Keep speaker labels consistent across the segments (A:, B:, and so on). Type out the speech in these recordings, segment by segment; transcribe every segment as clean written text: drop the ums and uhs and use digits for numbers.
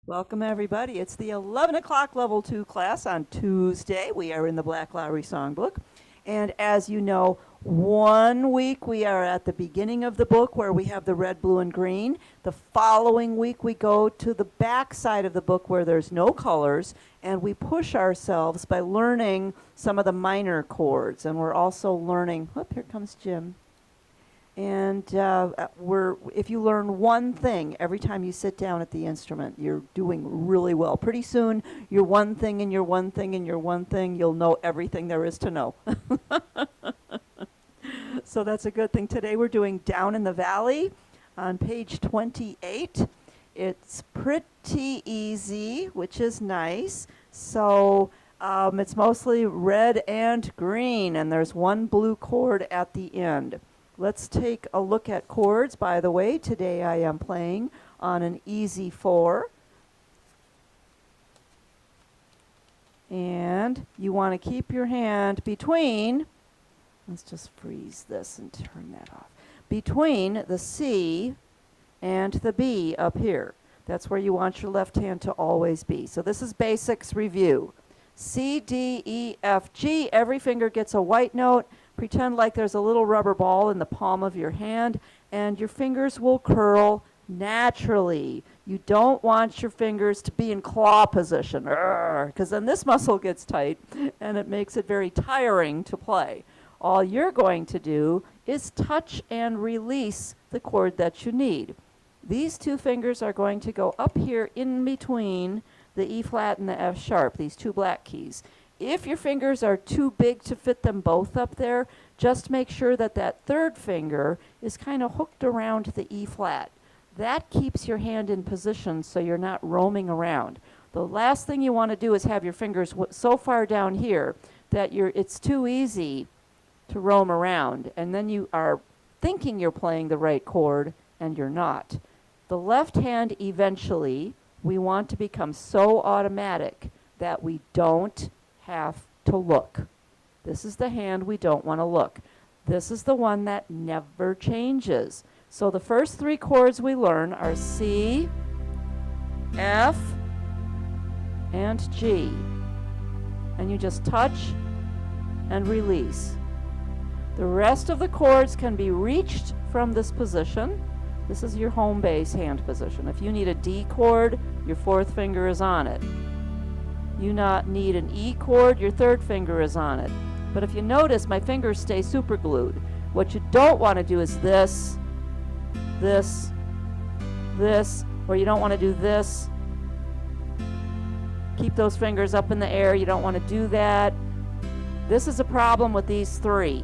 A: Welcome, everybody. It's the 11 o'clock Level 2 class on Tuesday. We are in the Black Lowry Songbook. And as you know, 1 week we are at the beginning of the book where we have the red, blue, and green. The following week we go to the back side of the book where there's no colors, and we push ourselves by learning some of the minor chords. And we're also learning, whoop, here comes Jim. And if you learn one thing every time you sit down at the instrument, you're doing really well. Pretty soon, your one thing and your one thing and your one thing, you'll know everything there is to know. So that's a good thing. Today we're doing Down in the Valley on page 28. It's pretty easy, which is nice. So it's mostly red and green, and there's one blue chord at the end. Let's take a look at chords. By the way, today I am playing on an easy 4. And you want to keep your hand between, let's just freeze this and turn that off, between the C and the B up here. That's where you want your left hand to always be. So this is basics review. C, D, E, F, G. Every finger gets a white note. Pretend like there's a little rubber ball in the palm of your hand, and your fingers will curl naturally. You don't want your fingers to be in claw position, because then this muscle gets tight, and it makes it very tiring to play. All you're going to do is touch and release the chord that you need. These two fingers are going to go up here in between the E flat and the F sharp, these two black keys. If your fingers are too big to fit them both up there, just make sure that that third finger is kind of hooked around the E flat. That keeps your hand in position so you're not roaming around. The last thing you want to do is have your fingers so far down here that it's too easy to roam around, and then you are thinking you're playing the right chord and you're not. The left hand, eventually, we want to become so automatic that we don't have to look. This is the hand we don't want to look. This is the one that never changes. So the first 3 chords we learn are C, F, and G. And you just touch and release. The rest of the chords can be reached from this position. This is your home base hand position. If you need a D chord, your 4th finger is on it. You need an E chord, your 3rd finger is on it. But if you notice, my fingers stay super glued. What you don't want to do is this, this, this, or you don't want to do this. Keep those fingers up in the air. You don't want to do that. This is a problem with these 3.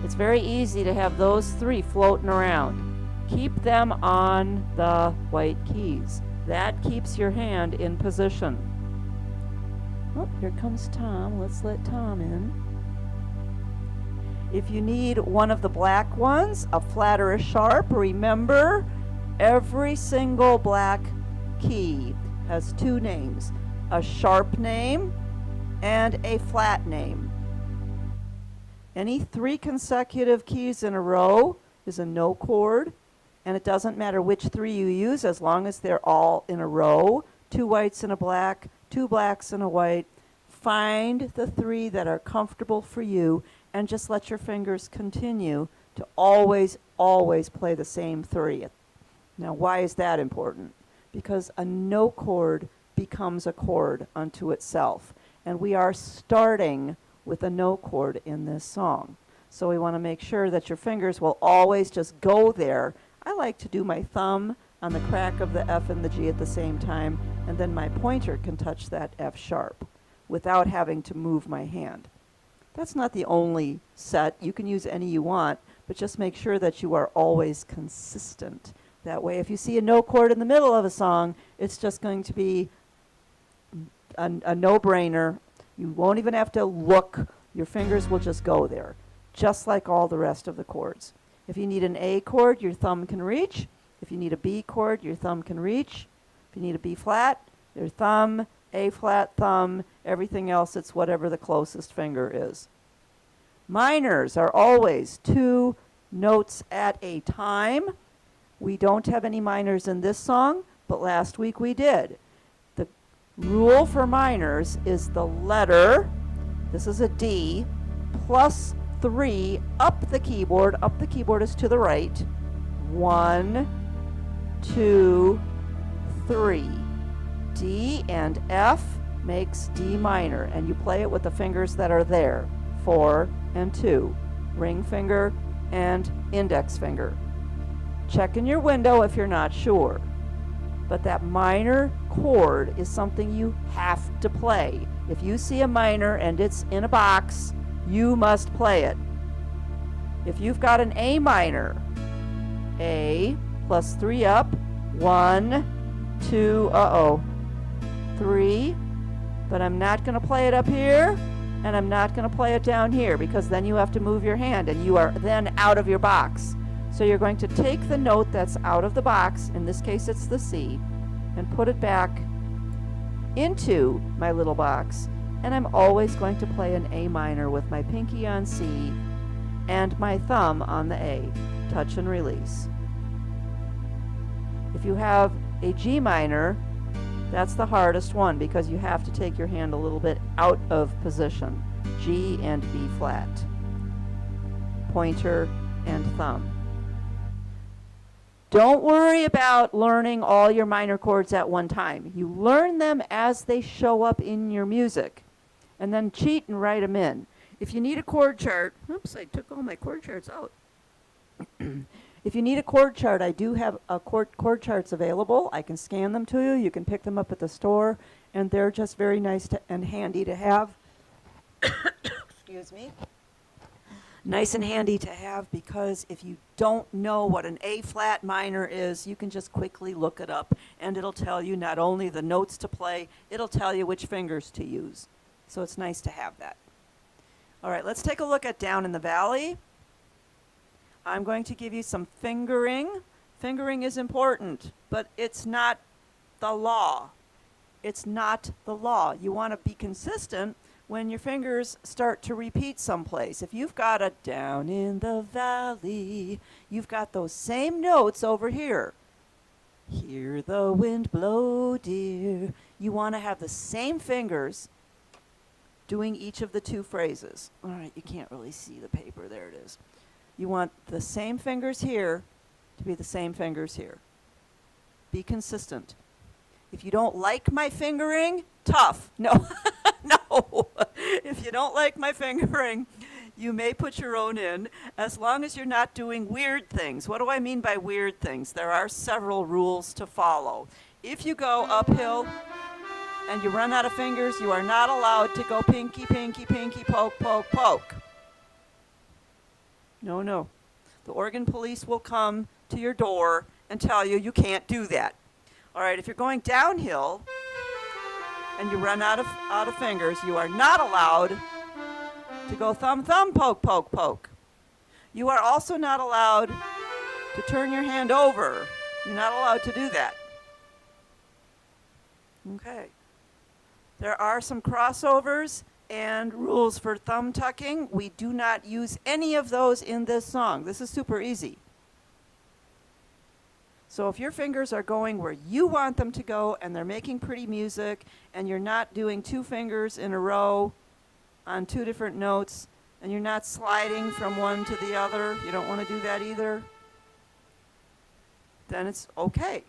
A: It's very easy to have those 3 floating around. Keep them on the white keys. That keeps your hand in position. Oh, here comes Tom. Let's let Tom in. If you need one of the black ones, a flat or a sharp, remember every single black key has 2 names, a sharp name and a flat name. Any 3 consecutive keys in a row is a no chord, and it doesn't matter which 3 you use as long as they're all in a row. 2 whites and a black, 2 blacks and a white. Find the 3 that are comfortable for you and just let your fingers continue to always, always play the same 3. Now, why is that important? Because a no chord becomes a chord unto itself. And we are starting with a no chord in this song. So we want to make sure that your fingers will always just go there. I like to do my thumb on the crack of the F and the G at the same time, and then my pointer can touch that F sharp without having to move my hand. That's not the only set. You can use any you want, but just make sure that you are always consistent. That way, if you see a no chord in the middle of a song, it's just going to be a no-brainer. You won't even have to look. Your fingers will just go there, just like all the rest of the chords. If you need an A chord, your thumb can reach. If you need a B chord, your thumb can reach. If you need a B flat, your thumb, A flat, thumb, everything else, it's whatever the closest finger is. Minors are always 2 notes at a time. We don't have any minors in this song, but last week we did. Rule for minors is the letter, this is a D, plus 3 up the keyboard. Up the keyboard is to the right. 1, 2, 3. D and F makes D minor, and you play it with the fingers that are there, 4 and 2, ring finger and index finger. Check in your window if you're not sure. But that minor chord is something you have to play. If you see a minor and it's in a box, you must play it. If you've got an A minor, A plus 3 up, 1, 2, 3, but I'm not going to play it up here, and I'm not going to play it down here, because then you have to move your hand, and you are then out of your box. So you're going to take the note that's out of the box, in this case it's the C, and put it back into my little box, and I'm always going to play an A minor with my pinky on C and my thumb on the A. Touch and release. If you have a G minor, that's the hardest one because you have to take your hand a little bit out of position. G and B flat. Pointer and thumb. Don't worry about learning all your minor chords at one time. You learn them as they show up in your music, and then cheat and write them in. If you need a chord chart, oops, I took all my chord charts out. If you need a chord chart, I do have chord charts available. I can scan them to you. You can pick them up at the store, and they're just very nice and handy to have. Excuse me. Nice and handy to have because if you don't know what an A flat minor is, you can just quickly look it up, and it'll tell you not only the notes to play, it'll tell you which fingers to use. So it's nice to have that. All right, let's take a look at Down in the Valley. I'm going to give you some fingering. Fingering is important, but it's not the law. It's not the law. You want to be consistent when your fingers start to repeat someplace. If you've got a down in the valley, you've got those same notes over here. Hear the wind blow, dear. You want to have the same fingers doing each of the two phrases. All right, you can't really see the paper. There it is. You want the same fingers here to be the same fingers here. Be consistent. If you don't like my fingering, tough. No, no. If you don't like my fingering, you may put your own in, as long as you're not doing weird things. What do I mean by weird things? There are several rules to follow. If you go uphill and you run out of fingers, you are not allowed to go pinky, pinky, pinky, poke, poke, poke. No, no. The Oregon police will come to your door and tell you you can't do that. All right, if you're going downhill and you run out of fingers, you are not allowed to go thumb, thumb, poke, poke, poke. You are also not allowed to turn your hand over. You're not allowed to do that. Okay. There are some crossovers and rules for thumb tucking. We do not use any of those in this song. This is super easy. So if your fingers are going where you want them to go and they're making pretty music and you're not doing two fingers in a row on two different notes and you're not sliding from one to the other, you don't want to do that either, then it's okay.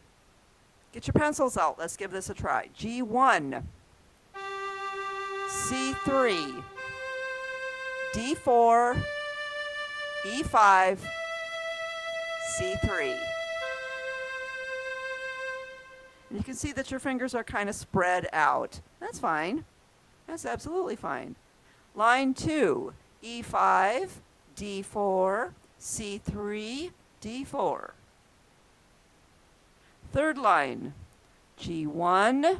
A: Get your pencils out. Let's give this a try. G1. C3, D4, E5, C3. And you can see that your fingers are kind of spread out. That's fine. That's absolutely fine. Line 2, E5, D4, C3, D4. Third line, G1,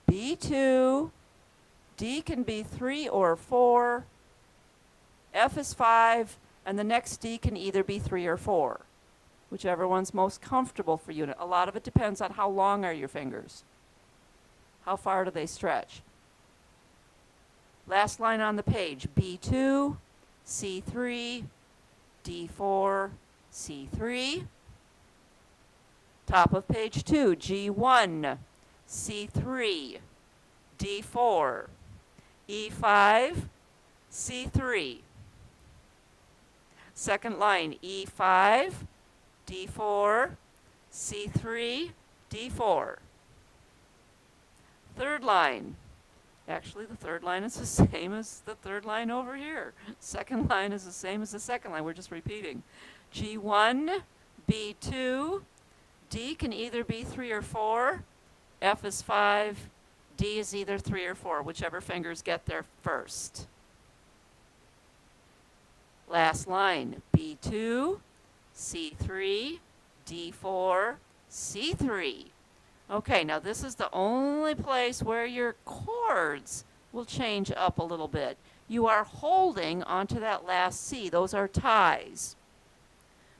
A: B2, D can be 3 or 4, F is 5, and the next D can either be 3 or 4, whichever one's most comfortable for you. A lot of it depends on how long are your fingers. How far do they stretch? Last line on the page, B2, C3, D4, C3. Top of page 2, G1, C3, D4, E5, C3. Second line, E5, D4, C3, D4. Third line, actually the third line is the same as the third line over here. Second line is the same as the second line, we're just repeating. G1, B2, D can either be 3 or 4, F is 5, D is either 3 or 4, whichever fingers get there first. Last line, B2, C3, D4, C3. Okay, now this is the only place where your chords will change up a little bit. You are holding onto that last C. Those are ties.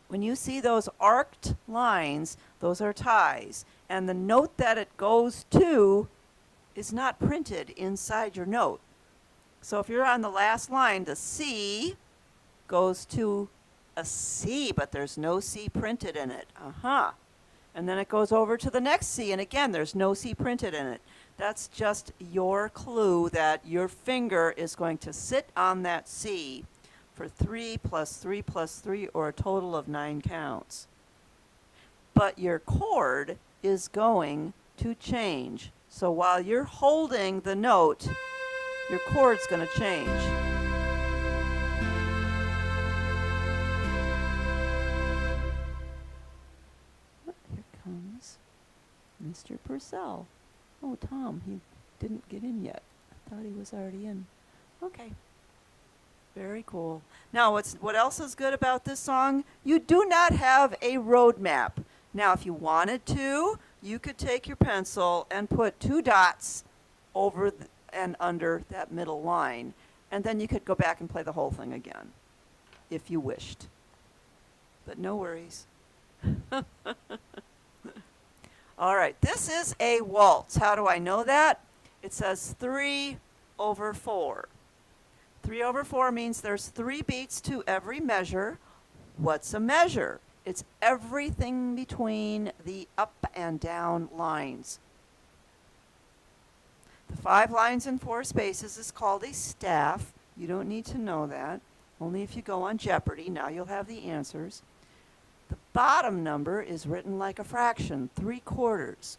A: When you see those arced lines, those are ties. And the note that it goes to is not printed inside your note. So if you're on the last line, the C goes to a C, but there's no C printed in it. And then it goes over to the next C, and again, there's no C printed in it. That's just your clue that your finger is going to sit on that C for 3 plus 3 plus 3, or a total of 9 counts. But your chord is going to change. So while you're holding the note, your chord's going to change. Here comes Mr. Purcell. Oh, Tom, he didn't get in yet. I thought he was already in. Okay. Very cool. Now, what else is good about this song? You do not have a road map. Now, if you wanted to, you could take your pencil and put 2 dots over and under that middle line, and then you could go back and play the whole thing again, if you wished. But no worries. All right, this is a waltz. How do I know that? It says 3/4. 3/4 means there's 3 beats to every measure. What's a measure? It's everything between the up and down lines. The 5 lines and 4 spaces is called a staff. You don't need to know that. Only if you go on Jeopardy. Now you'll have the answers. The bottom number is written like a fraction, 3/4.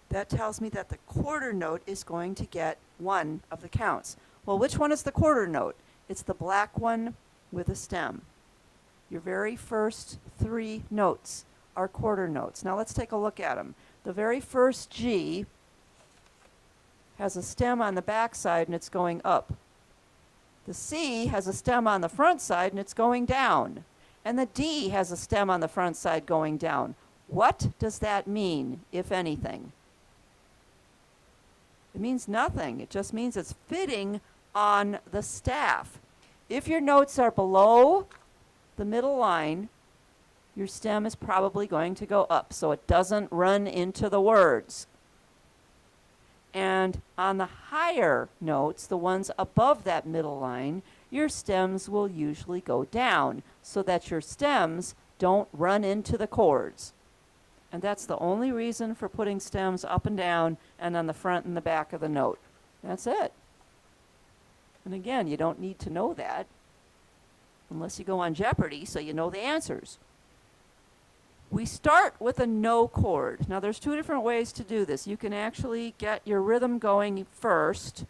A: That tells me that the quarter note is going to get 1 of the counts. Well, which one is the quarter note? It's the black one with a stem. Your very first 3 notes are quarter notes. Now let's take a look at them. The very first G has a stem on the back side and it's going up. The C has a stem on the front side and it's going down. And the D has a stem on the front side going down. What does that mean, if anything? It means nothing. It just means it's fitting on the staff. If your notes are below the middle line, your stem is probably going to go up so it doesn't run into the words. And on the higher notes, the ones above that middle line, your stems will usually go down so that your stems don't run into the chords. And that's the only reason for putting stems up and down and on the front and the back of the note. That's it. And again, you don't need to know that unless you go on Jeopardy so you know the answers. We start with a no chord. Now there's 2 different ways to do this. You can actually get your rhythm going first,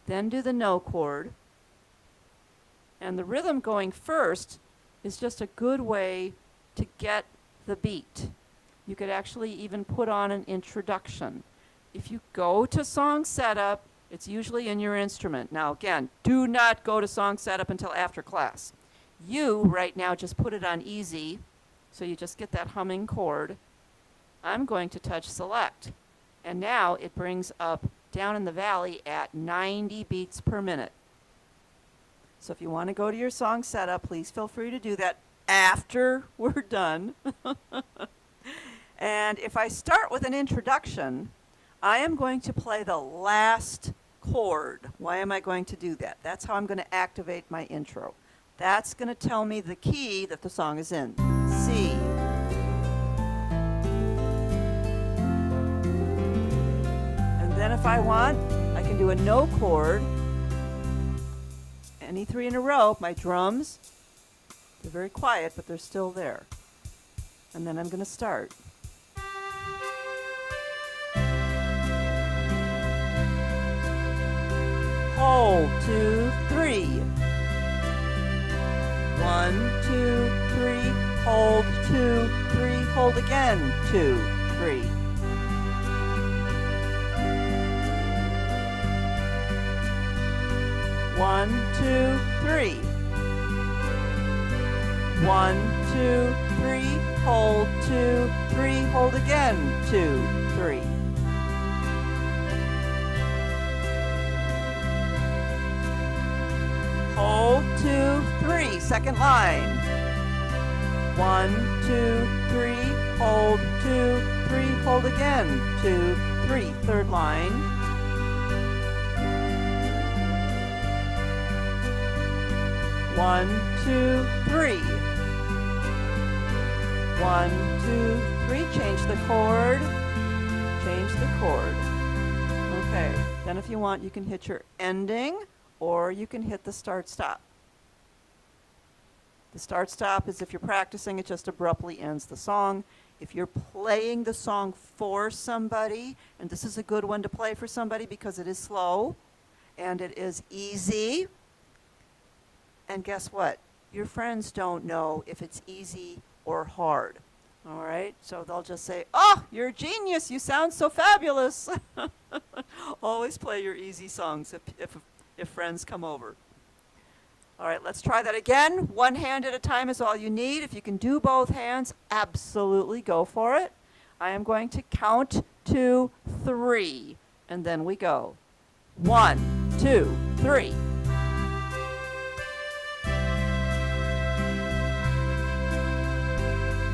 A: then do the no chord. And the rhythm going first is just a good way to get the beat. You could actually even put on an introduction. If you go to song setup, it's usually in your instrument. Now again, do not go to song setup until after class. You, right now, just put it on easy, so you just get that humming chord. I'm going to touch select. And now it brings up down in the valley at 90 beats per minute. So if you want to go to your song setup, please feel free to do that after we're done. And if I start with an introduction, I am going to play the last chord. Why am I going to do that? That's how I'm going to activate my intro. That's going to tell me the key that the song is in. C. Then if I want, I can do a no chord. Any 3 in a row. My drums, they're very quiet, but they're still there. And then I'm going to start. Hold, 2, 3. 1, 2, 3. Hold, 2, 3. Hold again, 2, 3. One, two, three. 1, 2, 3. Hold, 2, 3. Hold again, 2, 3. Hold, 2, 3. Second line. 1, 2, 3. Hold, 2, 3. Hold again, 2, 3. Third line. One, two, three. 1, 2, 3. Change the chord. Change the chord. Okay. Then if you want, you can hit your ending, or you can hit the start-stop. The start-stop is if you're practicing, it just abruptly ends the song. If you're playing the song for somebody, and this is a good one to play for somebody because it is slow, and it is easy. And guess what? Your friends don't know if it's easy or hard. All right? So they'll just say, "Oh, you're a genius. You sound so fabulous." Always play your easy songs if friends come over. All right, let's try that again. One hand at a time is all you need. If you can do both hands, absolutely go for it. I am going to count to 3, and then we go. 1, 2, 3.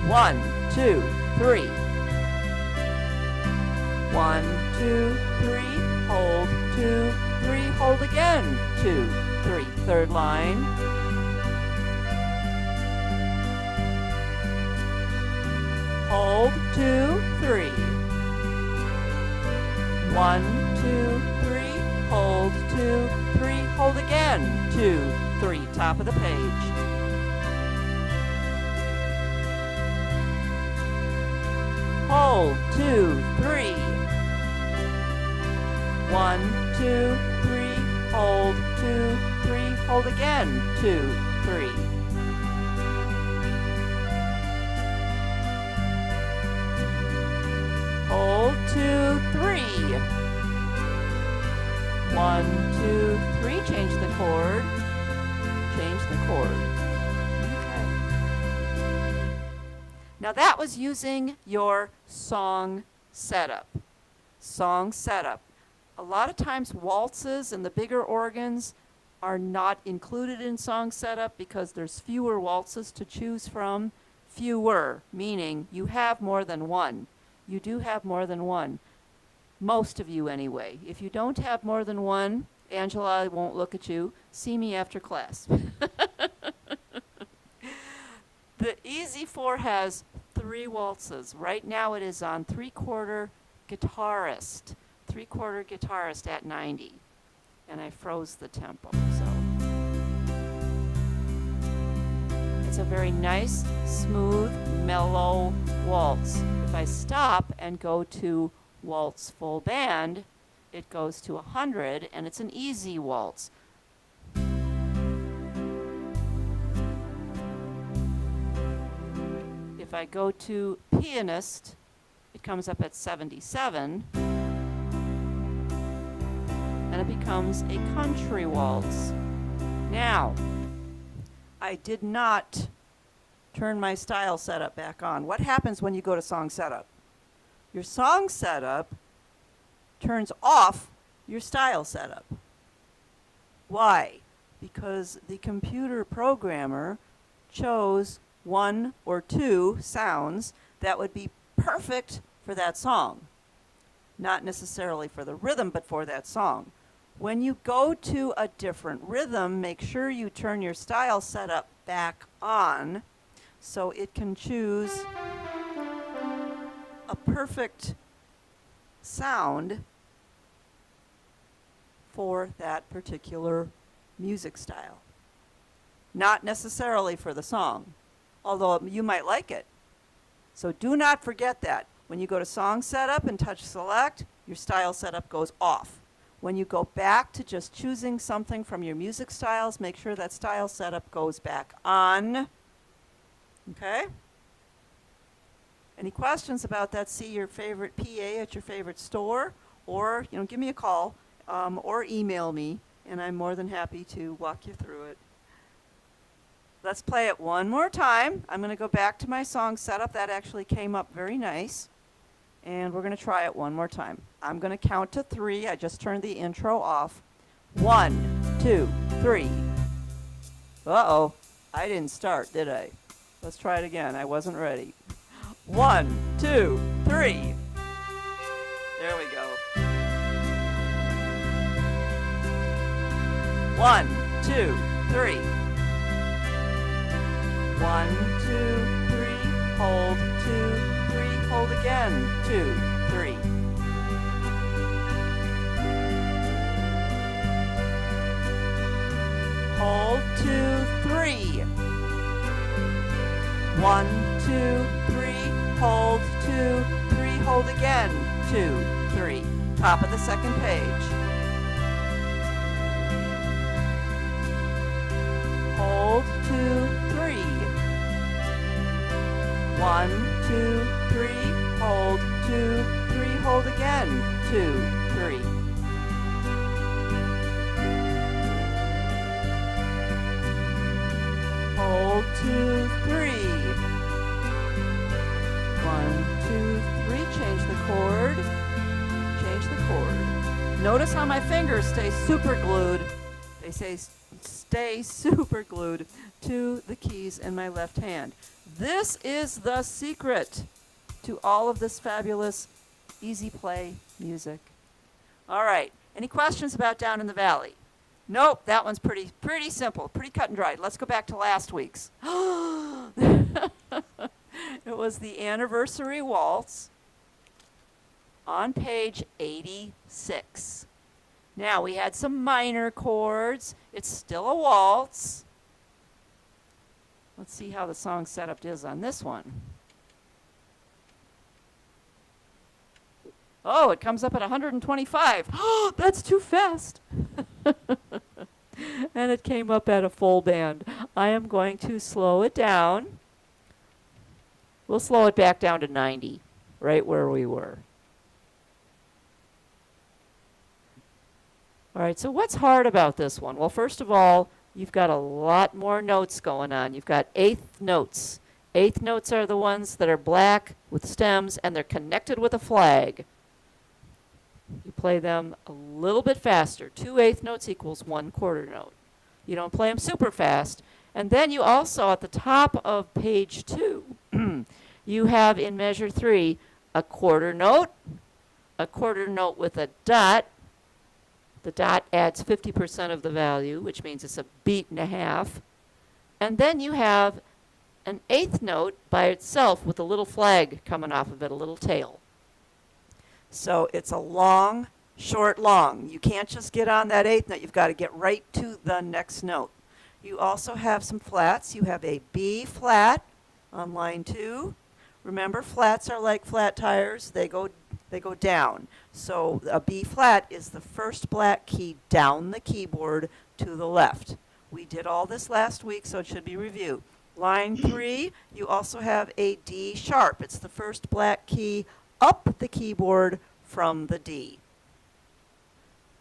A: 1, 2, 3. 1, 2, 3. Hold, 2, 3. Hold again, 2, 3. Third line. Hold, 2, 3. 1, 2, 3. Hold, 2, 3. Hold again, 2, 3. Top of the page. Hold, 2, 3. 1, 2, 3. Hold, 2, 3. Hold again, 2, 3. Hold, 2, 3. 1, 2, 3. Change the chord. Change the chord. Now that was using your song setup. Song setup. A lot of times waltzes and the bigger organs are not included in song setup because there's fewer waltzes to choose from. Fewer, meaning you have more than one. You do have more than one. Most of you anyway. If you don't have more than one, Angela, I won't look at you. See me after class. The Easy 4 has 3 waltzes. Right now it is on 3/4 guitarist. 3/4 guitarist at 90. And I froze the tempo, so. It's a very nice, smooth, mellow waltz. If I stop and go to waltz full band, it goes to 100, and it's an easy waltz. If I go to pianist, it comes up at 77, and it becomes a country waltz. Now, I did not turn my style setup back on. What happens when you go to song setup? Your song setup turns off your style setup. Why? Because the computer programmer chose 1 or 2 sounds that would be perfect for that song. Not necessarily for the rhythm, but for that song. When you go to a different rhythm, make sure you turn your style setup back on so it can choose a perfect sound for that particular music style. Not necessarily for the song, although you might like it. So do not forget that. When you go to Song Setup and touch Select, your style setup goes off. When you go back to just choosing something from your music styles, make sure that style setup goes back on. Okay? Any questions about that? See your favorite PA at your favorite store, or give me a call or email me, and I'm more than happy to walk you through it. Let's play it one more time. I'm going to go back to my song setup. That actually came up very nice. And we're going to try it one more time. I'm going to count to 3. I just turned the intro off. 1, 2, 3. Uh-oh. I didn't start, did I? Let's try it again. I wasn't ready. 1, 2, 3. There we go. 1, 2, 3. 1, 2, 3. Hold. 2, 3. Hold again. 2, 3. Hold. 2, 3. 1, 2, 3. Hold. 2, 3. Hold again. 2, 3. Top of the second page. Hold. 2, 3. 1, 2, 3. Hold. 2, 3. Hold again. 2, 3. Hold. 2, 3. 1, 2, 3. Change the chord. Change the chord. Notice how my fingers stay super glued. They say stay super glued to the keys in my left hand. This is the secret to all of this fabulous easy play music. All right. Any questions about Down in the Valley? Nope, that one's pretty simple, pretty cut and dried. Let's go back to last week's. It was the Anniversary Waltz on page 86. Now, we had some minor chords. It's still a waltz. Let's see how the song setup is on this one. Oh, it comes up at 125. Oh, that's too fast. And it came up at a full band. I am going to slow it down. We'll slow it back down to 90, right where we were. All right, so what's hard about this one? Well, first of all, you've got a lot more notes going on. You've got eighth notes. Eighth notes are the ones that are black with stems, and they're connected with a flag. You play them a little bit faster. 2 eighth notes equals 1 quarter note. You don't play them super fast. And then you also, at the top of page 2, you have in measure 3 a quarter note with a dot. The dot adds 50% of the value, which means it's a beat and a half. And then you have an eighth note by itself with a little flag coming off of it, a little tail. So it's a long, short, long. You can't just get on that eighth note. You've got to get right to the next note. You also have some flats. You have a B flat on line 2. Remember, flats are like flat tires. They go down. So a B flat is the first black key down the keyboard to the left. We did all this last week, so it should be reviewed. Line 3, you also have a D sharp. It's the first black key up the keyboard from the D.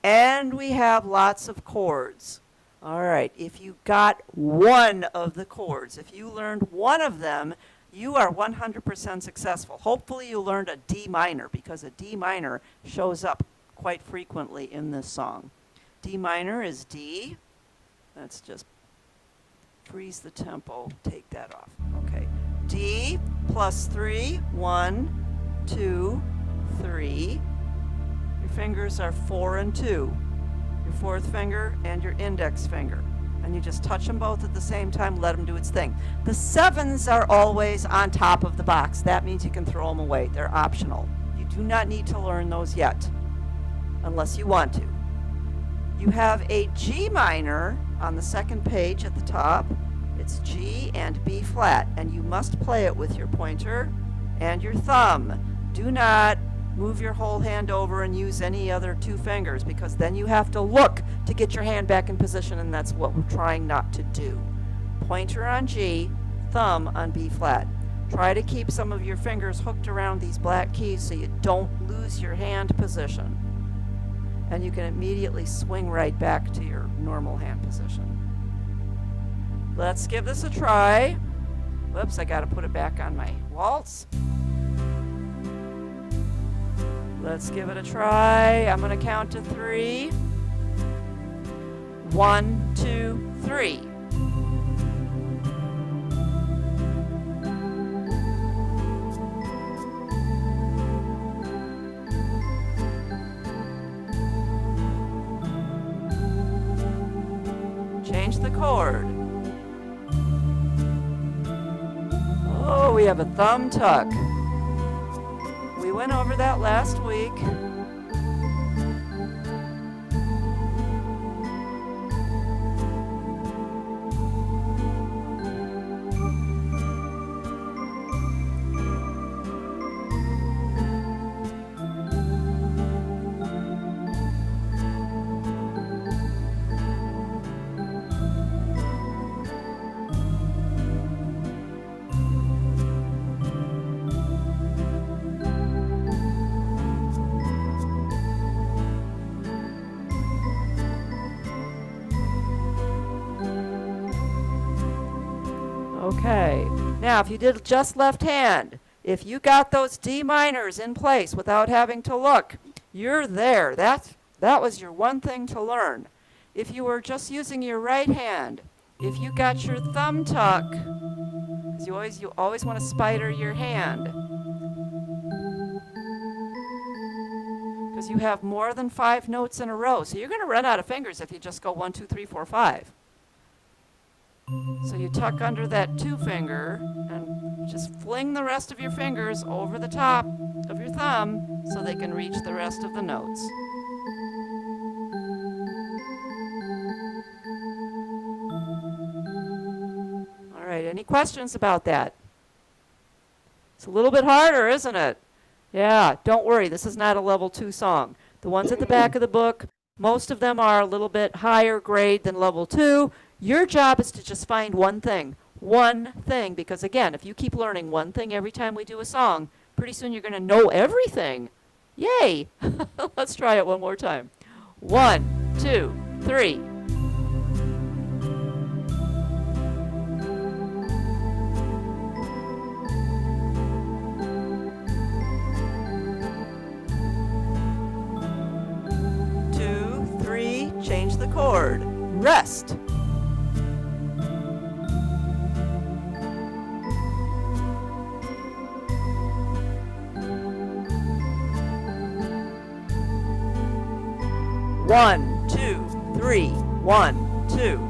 A: And we have lots of chords. All right, if you got one of the chords, if you learned one of them, you are 100% successful. Hopefully you learned a D minor, because a D minor shows up quite frequently in this song. D minor is D. Let's just freeze the tempo, take that off. Okay, D plus 3, 1, 2, 3. Your fingers are 4 and 2. Your fourth finger and your index finger. And you just touch them both at the same time, let them do its thing. The 7s are always on top of the box. That means you can throw them away. They're optional. You do not need to learn those yet, unless you want to. You have a G minor on the second page at the top. It's G and B flat, and you must play it with your pointer and your thumb. Do not move your whole hand over and use any other two fingers, because then you have to look to get your hand back in position, and that's what we're trying not to do. Pointer on G, thumb on B flat. Try to keep some of your fingers hooked around these black keys so you don't lose your hand position. And you can immediately swing right back to your normal hand position. Let's give this a try. Whoops, I gotta put it back on my waltz. Let's give it a try. I'm gonna count to 3. 1, 2, 3. Change the chord. Oh, we have a thumb tuck. We went over that last week. Okay, now if you did just left hand, if you got those D minors in place without having to look, you're there. That was your one thing to learn. If you were just using your right hand, if you got your thumb tuck, because you always want to spider your hand, because you have more than 5 notes in a row, so you're going to run out of fingers if you just go 1, 2, 3, 4, 5. So you tuck under that 2 finger and just fling the rest of your fingers over the top of your thumb so they can reach the rest of the notes. All right, any questions about that? It's a little bit harder, isn't it? Yeah, don't worry, this is not a level 2 song. The ones at the back of the book, most of them are a little bit higher grade than level 2. Your job is to just find one thing, because again, if you keep learning one thing every time we do a song, pretty soon you're going to know everything. Yay! Let's try it one more time. 1, 2, 3. Change the chord. Rest. One, 2, 3, 1, 2.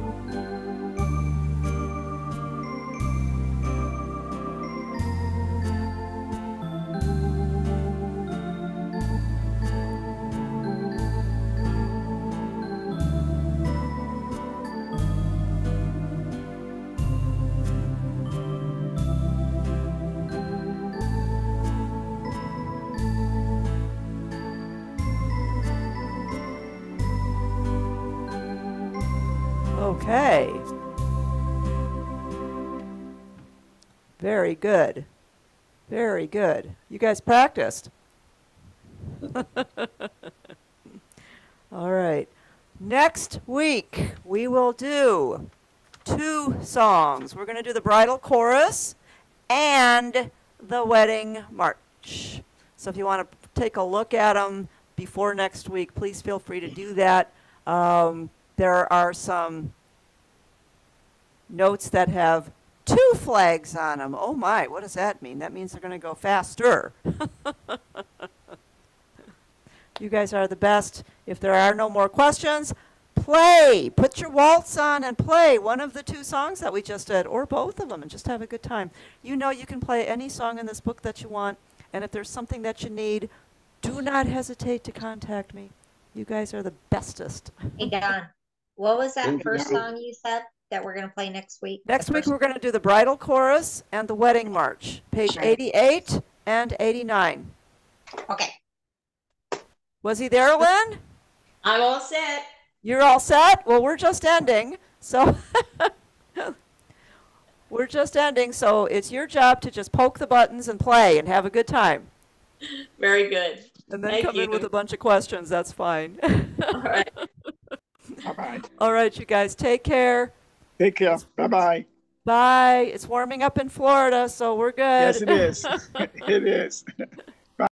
A: Okay. Very good. Very good. You guys practiced. All right. Next week, we will do 2 songs. We're going to do the bridal chorus and the wedding march. So if you want to take a look at them before next week, please feel free to do that. There are some notes that have 2 flags on them. Oh my, what does that mean? That means they're going to go faster. You guys are the best. If there are no more questions, play. Put your waltz on and play one of the 2 songs that we just did, or both of them, and just have a good time. You know you can play any song in this book that you want, and if there's something that you need, do not hesitate to contact me. You guys are the bestest.
B: Hey, Don, what was that
C: Thank
B: first
C: you.
B: song you said that we're going to play next week?
A: Next
B: The
A: week,
B: first
A: we're going to do the bridal chorus and the wedding march, page
B: Right.
A: 88 and 89.
B: Okay.
A: Was he there, Lynn?
D: I'm all set.
A: You're all set? Well, we're just ending, so we're just ending, so it's your job to just poke the buttons and play and have a good time.
D: Very good.
A: And then
D: Thank
A: come in with
D: you.
A: a bunch of questions. That's fine.
D: All right.
C: Bye-bye.
A: All right, you guys, take care.
C: Take care. Bye-bye.
A: Bye. It's warming up in Florida, so we're good.
C: Yes, it is. It is.